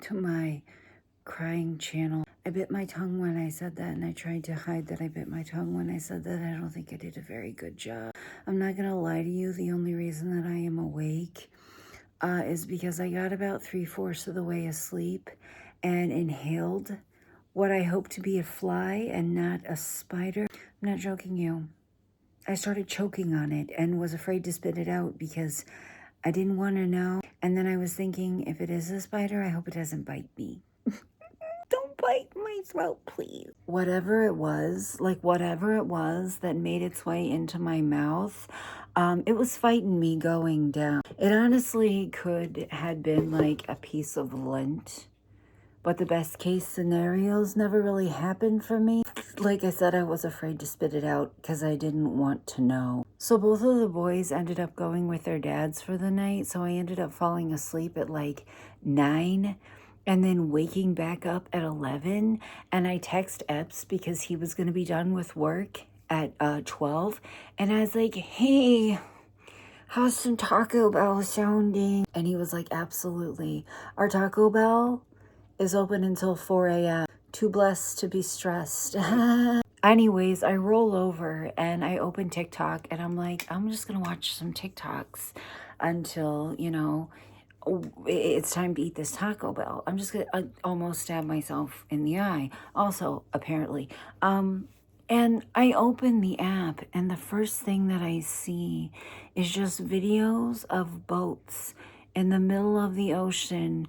to my crying channel. I bit my tongue when I said that, and I tried to hide that I bit my tongue when I said that. I don't think I did a very good job. I'm not gonna lie to you, the only reason that I am awake is because I got about 3/4 of the way asleep and inhaled what I hope to be a fly and not a spider. I'm not joking you. I started choking on it and was afraid to spit it out because I didn't want to know. And then I was thinking, if it is a spider, I hope it doesn't bite me. Don't bite my throat, please. Whatever it was that made its way into my mouth, it was fighting me going down. It honestly could had been like a piece of lint, but the best case scenarios never really happened for me. Like I said, I was afraid to spit it out because I didn't want to know. So both of the boys ended up going with their dads for the night, so I ended up falling asleep at like 9 and then waking back up at 11. And I text Epps because he was going to be done with work at 12. And I was like, hey, how's some Taco Bell sounding? And he was like, absolutely. Our Taco Bell is open until 4 a.m. Too blessed to be stressed. Anyways, I roll over and I open TikTok and I'm like, I'm just going to watch some TikToks until, you know, it's time to eat this Taco Bell. I'm just going to almost stab myself in the eye. Also, apparently. And I open the app and the first thing that I see is just videos of boats in the middle of the ocean,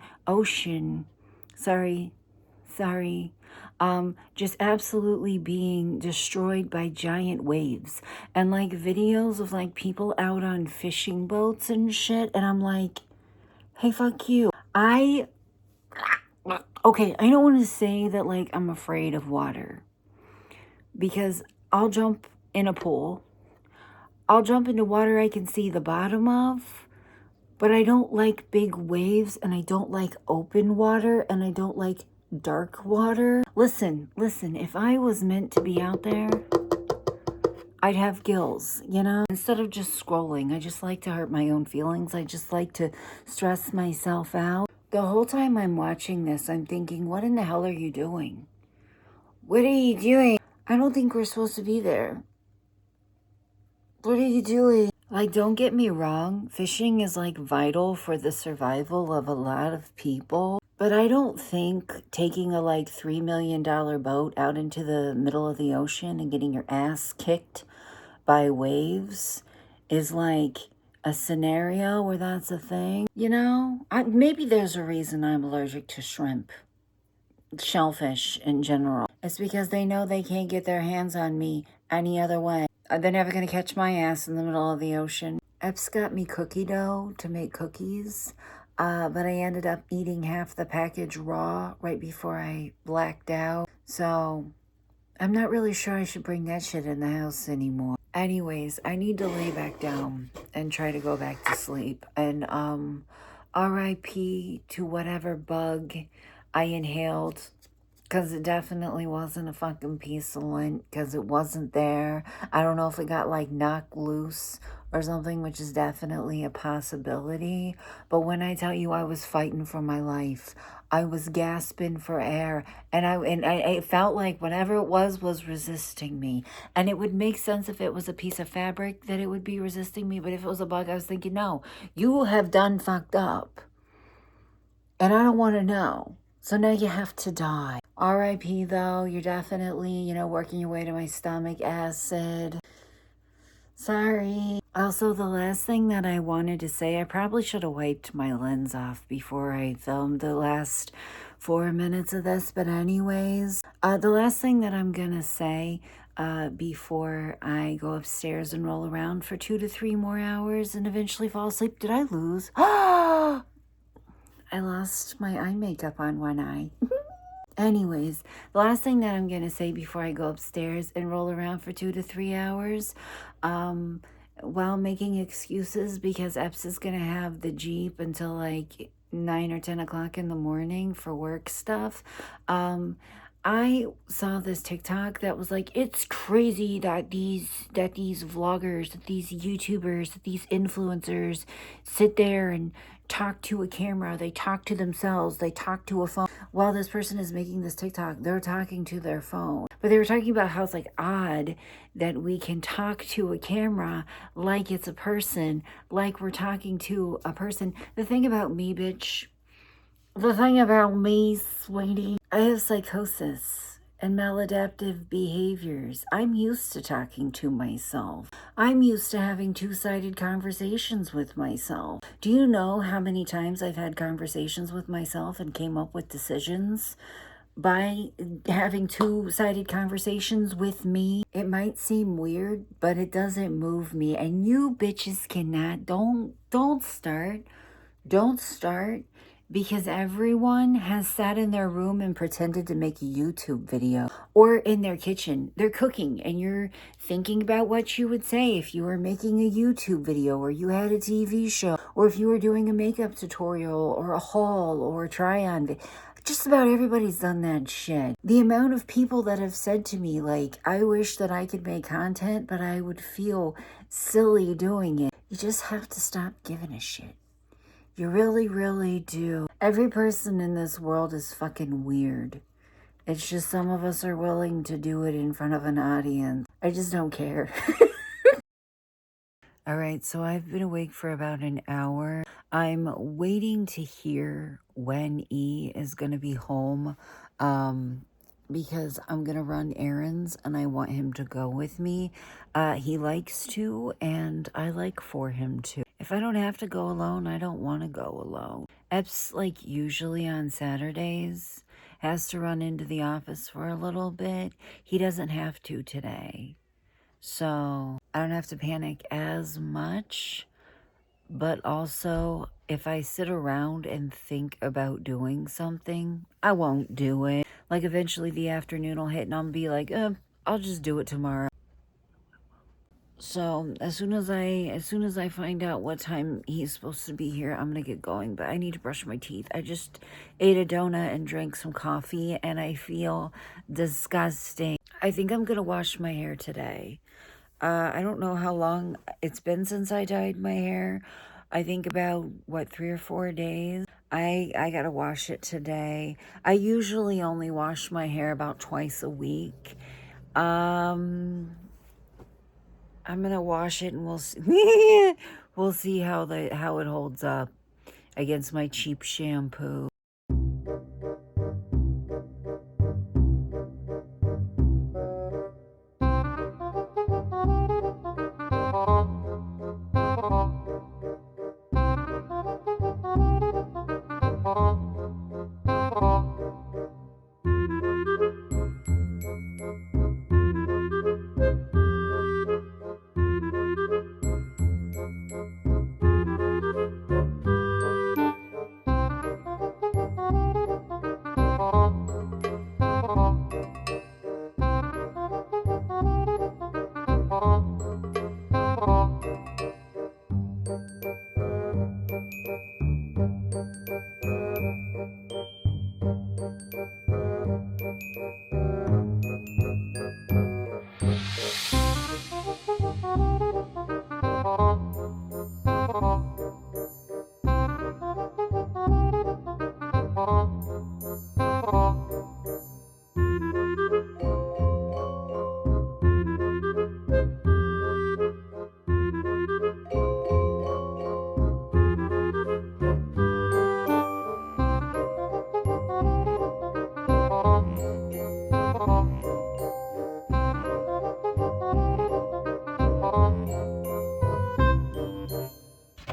just absolutely being destroyed by giant waves, and like videos of like people out on fishing boats and shit, and I'm like, hey, fuck you. Okay, I don't want to say that like I'm afraid of water, because I'll jump in a pool, I'll jump into water I can see the bottom of, but I don't like big waves, and I don't like open water, and I don't like dark water. Listen, if I was meant to be out there, I'd have gills, you know? Instead of just scrolling, I just like to hurt my own feelings. I just like to stress myself out. The whole time I'm watching this, I'm thinking, what in the hell are you doing? What are you doing? I don't think we're supposed to be there. What are you doing? Like, don't get me wrong, fishing is like vital for the survival of a lot of people. But I don't think taking a like $3 million boat out into the middle of the ocean and getting your ass kicked by waves is like a scenario where that's a thing. You know, maybe there's a reason I'm allergic to shrimp, shellfish in general. It's because they know they can't get their hands on me any other way. They're never going to catch my ass in the middle of the ocean. Epps got me cookie dough to make cookies, but I ended up eating half the package raw right before I blacked out. So I'm not really sure I should bring that shit in the house anymore. Anyways, I need to lay back down and try to go back to sleep. And RIP to whatever bug I inhaled, because it definitely wasn't a fucking piece of lint, because it wasn't there. I don't know if it got like knocked loose or something, which is definitely a possibility. But when I tell you I was fighting for my life, I was gasping for air, and I felt like whatever it was resisting me. And it would make sense if it was a piece of fabric that it would be resisting me, but if it was a bug, I was thinking, no, you have done fucked up, and I don't want to know. So now you have to die. RIP though, you're definitely, you know, working your way to my stomach acid. Sorry. Also, the last thing that I wanted to say, I probably should have wiped my lens off before I filmed the last 4 minutes of this. But anyways, the last thing that I'm going to say before I go upstairs and roll around for 2 to 3 more hours and eventually fall asleep. Did I lose? I lost my eye makeup on one eye. Anyways, the last thing that I'm going to say before I go upstairs and roll around for 2 to 3 hours, while making excuses because Epps is going to have the Jeep until like 9 or 10 o'clock in the morning for work stuff, I saw this TikTok that was like, it's crazy that these vloggers, that these YouTubers, that these influencers sit there and talk to a camera, they talk to themselves, they talk to a phone. While this person is making this TikTok, they're talking to their phone. But they were talking about how it's like odd that we can talk to a camera like it's a person, like we're talking to a person. The thing about me, bitch, the thing about me, sweetie, I have psychosis and maladaptive behaviors. I'm used to talking to myself. I'm used to having two-sided conversations with myself. Do you know how many times I've had conversations with myself and came up with decisions by having two-sided conversations with me? It might seem weird, but it doesn't move me. And you bitches cannot, don't start. Don't start, because everyone has sat in their room and pretended to make a YouTube video, or in their kitchen. They're cooking and you're thinking about what you would say if you were making a YouTube video, or you had a TV show, or if you were doing a makeup tutorial or a haul or a try-on. Just about everybody's done that shit. The amount of people that have said to me, like, I wish that I could make content, but I would feel silly doing it. You just have to stop giving a shit. You really, really do. Every person in this world is fucking weird. It's just some of us are willing to do it in front of an audience. I just don't care. All right, so I've been awake for about an hour. I'm waiting to hear when E is going to be home, because I'm going to run errands and I want him to go with me. He likes to, and I like for him to. If I don't have to go alone, I don't want to go alone. Epps, like, usually on Saturdays, has to run into the office for a little bit. He doesn't have to today. So I don't have to panic as much. But also, if I sit around and think about doing something, I won't do it. Like, eventually the afternoon will hit and I'll be like, I'll just do it tomorrow. So as soon as I find out what time he's supposed to be here, I'm gonna get going. But I need to brush my teeth. I just ate a donut and drank some coffee and I feel disgusting. I think I'm gonna wash my hair today. I don't know how long it's been since I dyed my hair. I think about, 3 or 4 days. I gotta wash it today. I usually only wash my hair about twice a week. I'm gonna wash it and we'll see. We'll see how it holds up against my cheap shampoo.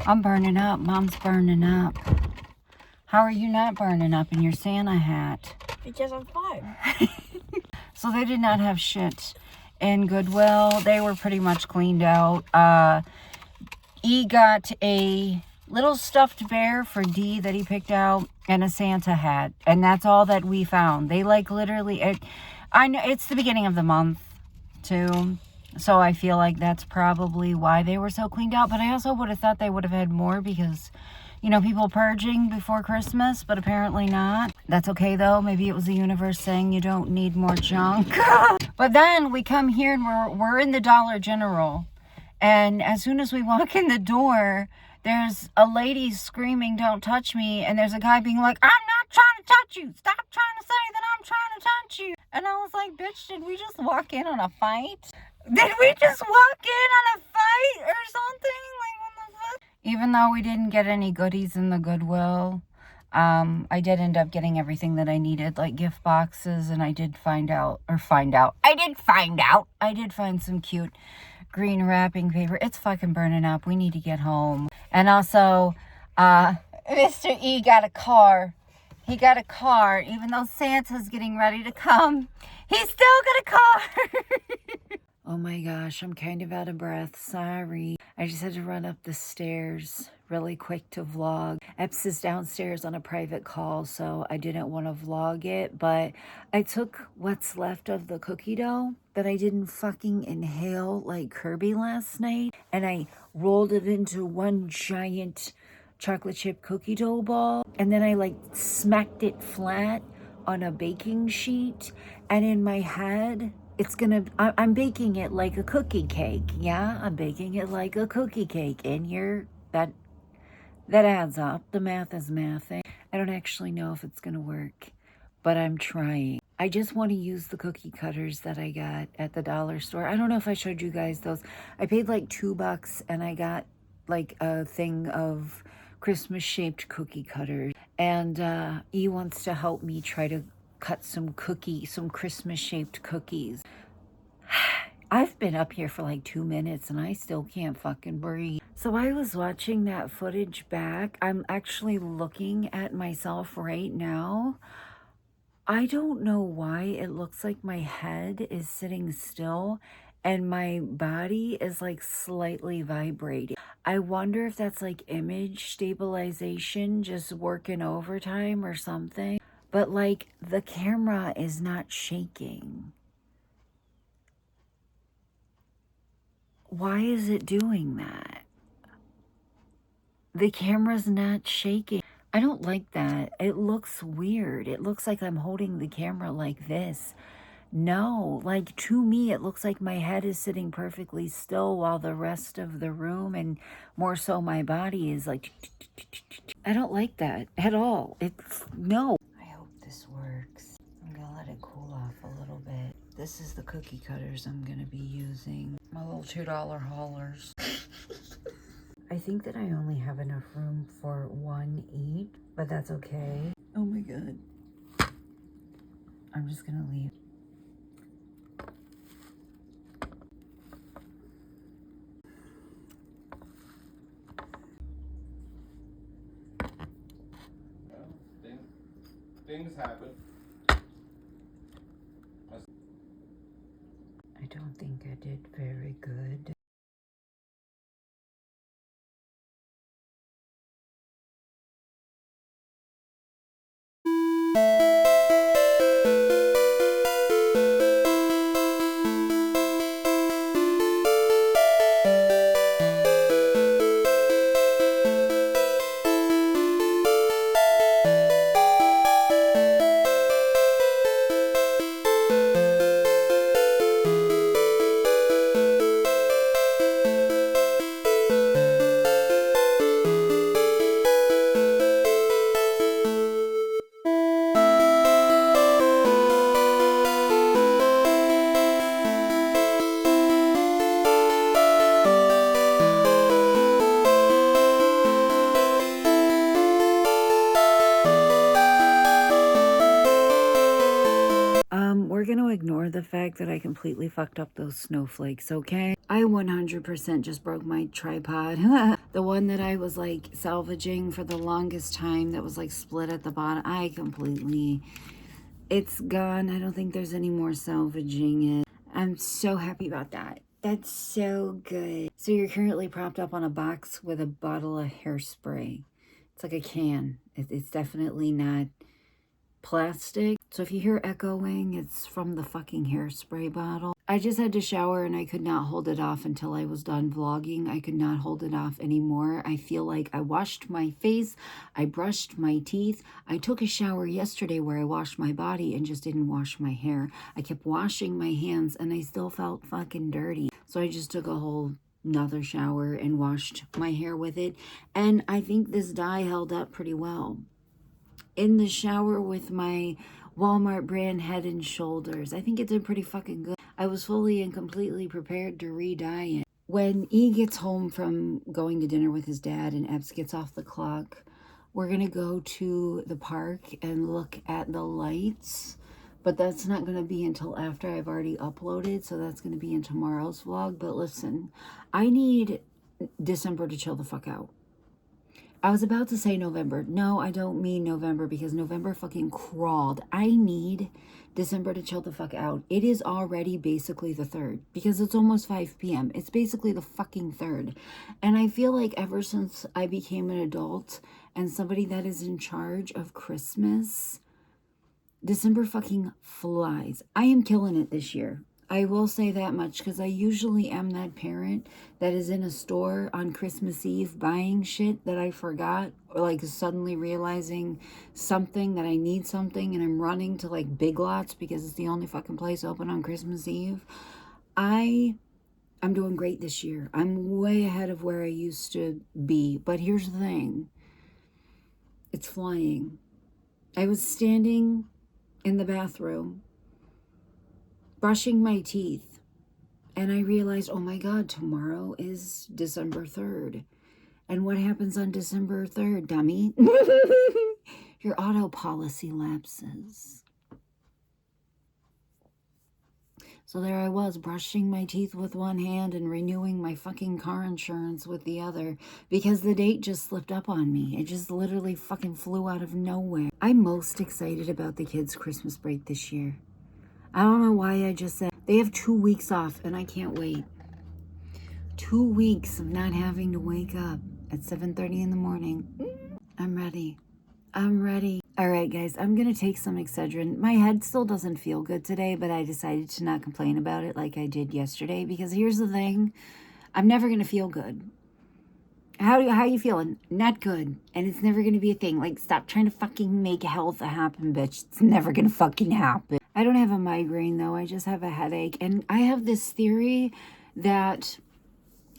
I'm burning up. Mom's burning up. How are you not burning up in your Santa hat? Because I'm 5. So they did not have shit in Goodwill. They were pretty much cleaned out. E got a little stuffed bear for D that he picked out and a Santa hat. And that's all that we found. They like literally... I know it's the beginning of the month too. So I feel like that's probably why they were so cleaned out. But I also would have thought they would have had more because, you know, people purging before Christmas, but apparently not. That's okay, though. Maybe it was the universe saying you don't need more junk. But then we come here and we're in the Dollar General. And as soon as we walk in the door, there's a lady screaming, "Don't touch me," and there's a guy being like, "I'm not trying to touch you. Stop trying to say that I'm trying to touch you." And I was like, bitch, did we just walk in on a fight? Did we just walk in on a fight or something? Like, what the fuck? Even though we didn't get any goodies in the Goodwill, I did end up getting everything that I needed, like gift boxes, and I did find some cute green wrapping paper. It's fucking burning up. We need to get home. And also, Mr. E got a car. He got a car, even though Santa's getting ready to come. He's still got a car. Oh my gosh, I'm kind of out of breath. Sorry. I just had to run up the stairs really quick to vlog. Epps is downstairs on a private call, so I didn't want to vlog it, but I took what's left of the cookie dough that I didn't fucking inhale like Kirby last night, and I rolled it into one giant chocolate chip cookie dough ball, and then I like smacked it flat on a baking sheet, and in my head I'm baking it like a cookie cake. Yeah, I'm baking it like a cookie cake. And here, that adds up. The math is mathing. I don't actually know if it's gonna work, but I'm trying. I just want to use the cookie cutters that I got at the dollar store. I don't know if I showed you guys those. I paid like $2 and I got like a thing of Christmas shaped cookie cutters. And E wants to help me try to cut some Christmas shaped cookies. I've been up here for like 2 minutes and I still can't fucking breathe. So I was watching that footage back. I'm actually looking at myself right now. I don't know why it looks like my head is sitting still and my body is like slightly vibrating. I wonder if that's like image stabilization just working overtime or something. But like the camera is not shaking. Why is it doing that? The camera's not shaking. I don't like that. It looks weird. It looks like I'm holding the camera like this. No, like to me, it looks like my head is sitting perfectly still while the rest of the room and more so my body is like, I don't like that at all. No. I hope this works. I'm gonna let it cool off a little bit. This is the cookie cutters I'm gonna be using. My little $2 haulers. I think that I only have enough room for one each, but that's okay. Oh my god. I'm just gonna leave. Things happen. I don't think I did very good. We're going to ignore the fact that I completely fucked up those snowflakes, okay? I 100% just broke my tripod. The one that I was like salvaging for the longest time that was like split at the bottom. It's gone. I don't think there's any more salvaging it. I'm so happy about that. That's so good. So you're currently propped up on a box with a bottle of hairspray. It's like a can. It's definitely not plastic. So if you hear echoing, it's from the fucking hairspray bottle. I just had to shower and I could not hold it off until I was done vlogging. I could not hold it off anymore. I feel like I washed my face, I brushed my teeth. I took a shower yesterday where I washed my body and just didn't wash my hair. I kept washing my hands and I still felt fucking dirty. So I just took a whole another shower and washed my hair with it. And I think this dye held up pretty well. In the shower with my Walmart brand Head and Shoulders, I think it did pretty fucking good. I was fully and completely prepared to re-dye it. When E gets home from going to dinner with his dad and Epps gets off the clock, we're going to go to the park and look at the lights. But that's not going to be until after I've already uploaded, so that's going to be in tomorrow's vlog. But listen, I need December to chill the fuck out. I was about to say November. No, I don't mean November because November fucking crawled. I need December to chill the fuck out. It is already basically the 3rd because it's almost 5 p.m. It's basically the fucking 3rd. And I feel like ever since I became an adult and somebody that is in charge of Christmas, December fucking flies. I am killing it this year. I will say that much because I usually am that parent that is in a store on Christmas Eve buying shit that I forgot, or like suddenly realizing something that I need something and I'm running to like Big Lots because it's the only fucking place open on Christmas Eve. I'm doing great this year. I'm way ahead of where I used to be. But here's the thing. It's flying. I was standing in the bathroom brushing my teeth, and I realized, oh my God, tomorrow is December 3rd. And what happens on December 3rd, dummy? Your auto policy lapses. So there I was, brushing my teeth with one hand and renewing my fucking car insurance with the other because the date just slipped up on me. It just literally fucking flew out of nowhere. I'm most excited about the kids' Christmas break this year. I don't know why I just said. They have 2 weeks off, and I can't wait. 2 weeks of not having to wake up at 7:30 in the morning. I'm ready. I'm ready. All right, guys, I'm going to take some Excedrin. My head still doesn't feel good today, but I decided to not complain about it like I did yesterday because here's the thing. I'm never going to feel good. How you feeling? Not good. And it's never going to be a thing. Like, stop trying to fucking make health happen, bitch. It's never going to fucking happen. I don't have a migraine, though. I just have a headache. And I have this theory that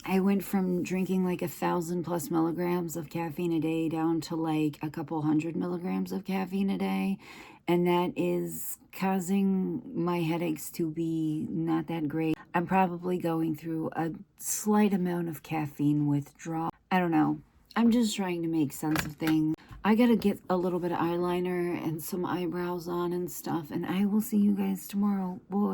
I went from drinking like 1,000+ milligrams of caffeine a day down to like a couple hundred milligrams of caffeine a day. And that is causing my headaches to be not that great. I'm probably going through a slight amount of caffeine withdrawal. I don't know. I'm just trying to make sense of things. I gotta get a little bit of eyeliner and some eyebrows on and stuff. And I will see you guys tomorrow. Boy.